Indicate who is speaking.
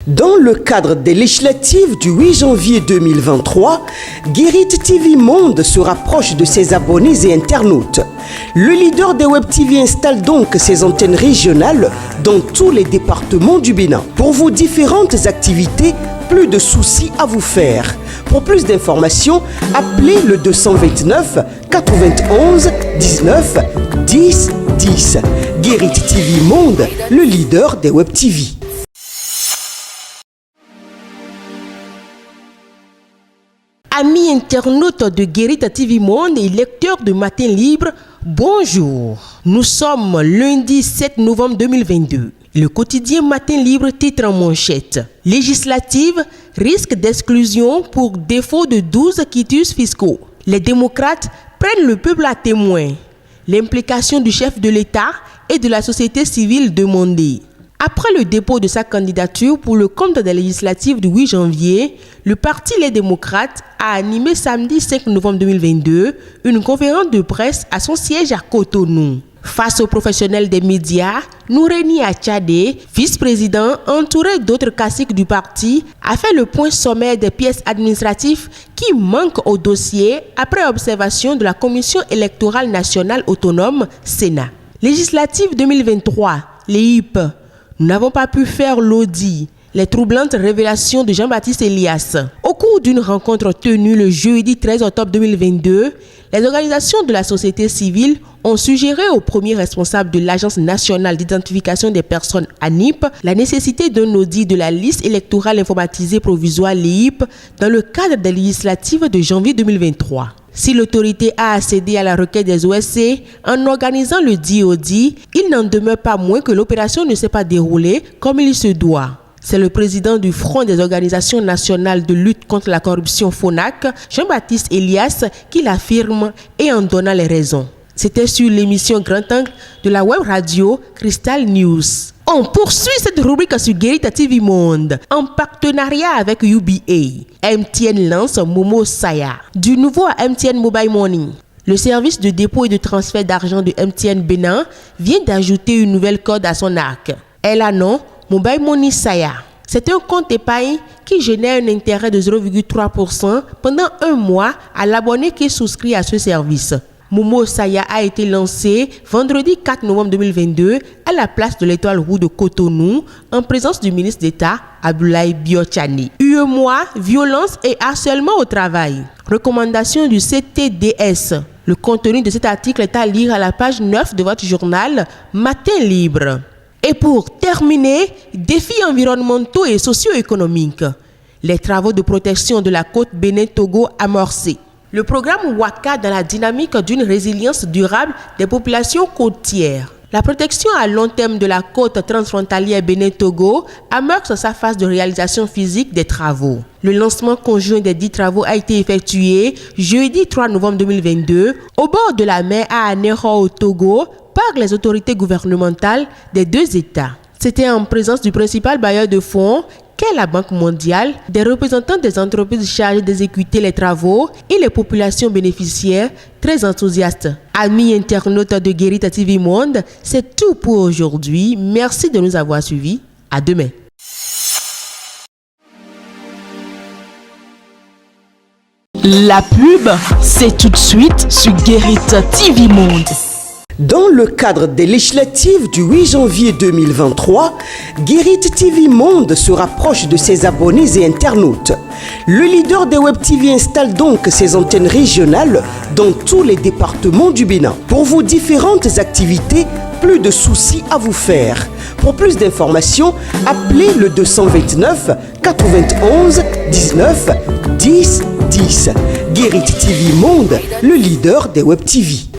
Speaker 1: Dans le cadre des législatives du 8 janvier 2023, Guérit TV Monde se rapproche de ses abonnés et internautes. Le leader des Web TV installe donc ses antennes régionales dans tous les départements du Bénin. Pour vos différentes activités, plus de soucis à vous faire. Pour plus d'informations, appelez le 229 91 19 10 10. Guérit TV Monde, le leader des Web TV.
Speaker 2: Amis internautes de Guérit TV Monde et lecteurs de Matin Libre, bonjour. Nous sommes lundi 7 novembre 2022. Le quotidien Matin Libre titre en manchette: législative, risque d'exclusion pour défaut de 12 quitus fiscaux. Les démocrates prennent le peuple à témoin. L'implication du chef de l'État et de la société civile demandée. Après le dépôt de sa candidature pour le compte des législatives du 8 janvier, le parti Les Démocrates a animé samedi 5 novembre 2022 une conférence de presse à son siège à Cotonou. Face aux professionnels des médias, Noureni Achadé, vice-président entouré d'autres caciques du parti, a fait le point sommaire des pièces administratives qui manquent au dossier après observation de la Commission électorale nationale autonome Sénat. Législative 2023, les HIP. Nous n'avons pas pu faire l'audit. Les troublantes révélations de Jean-Baptiste Elias. Au cours d'une rencontre tenue le jeudi 13 octobre 2022, les organisations de la société civile ont suggéré au premier responsable de l'Agence nationale d'identification des personnes ANIP la nécessité d'un audit de la liste électorale informatisée provisoire LEIP dans le cadre des législatives de janvier 2023. Si l'autorité a accédé à la requête des OSC en organisant le dit audit, il n'en demeure pas moins que l'opération ne s'est pas déroulée comme il se doit. C'est le président du Front des organisations nationales de lutte contre la corruption FONAC, Jean-Baptiste Elias, qui l'affirme et en donnant les raisons. C'était sur l'émission Grand Angle de la web radio Crystal News. On poursuit cette rubrique sur Guérit TV Monde en partenariat avec UBA. MTN lance Momo Saya. Du nouveau à MTN Mobile Money. Le service de dépôt et de transfert d'argent de MTN Bénin vient d'ajouter une nouvelle code à son arc. Elle a nom Mobile Money Saya. C'est un compte épargne qui génère un intérêt de 0,3% pendant un mois à l'abonné qui est souscrit à ce service. Momo Saya a été lancé vendredi 4 novembre 2022 à la place de l'Étoile Rouge de Cotonou en présence du ministre d'État Abdoulaye Biochani. UEMOA, violence et harcèlement au travail. Recommandation du CTDS. Le contenu de cet article est à lire à la page 9 de votre journal Matin Libre. Et pour terminer, défis environnementaux et socio-économiques. Les travaux de protection de la côte Bénin-Togo amorcés. Le programme WACA dans la dynamique d'une résilience durable des populations côtières. La protection à long terme de la côte transfrontalière Bénin-Togo amorce sa phase de réalisation physique des travaux. Le lancement conjoint des 10 travaux a été effectué jeudi 3 novembre 2022 au bord de la mer à Anéro au Togo par les autorités gouvernementales des deux États. C'était en présence du principal bailleur de fonds qu'est la Banque mondiale, des représentants des entreprises chargées d'exécuter les travaux et les populations bénéficiaires très enthousiastes. Amis internautes de Guérit TV Monde, c'est tout pour aujourd'hui. Merci de nous avoir suivis. À demain.
Speaker 3: La pub, c'est tout de suite sur Guérit TV Monde.
Speaker 1: Dans le cadre des législatives du 8 janvier 2023, Guérit TV Monde se rapproche de ses abonnés et internautes. Le leader des Web TV installe donc ses antennes régionales dans tous les départements du Bénin. Pour vos différentes activités, plus de soucis à vous faire. Pour plus d'informations, appelez le 229 91 19 10 10. Guérit TV Monde, le leader des Web TV.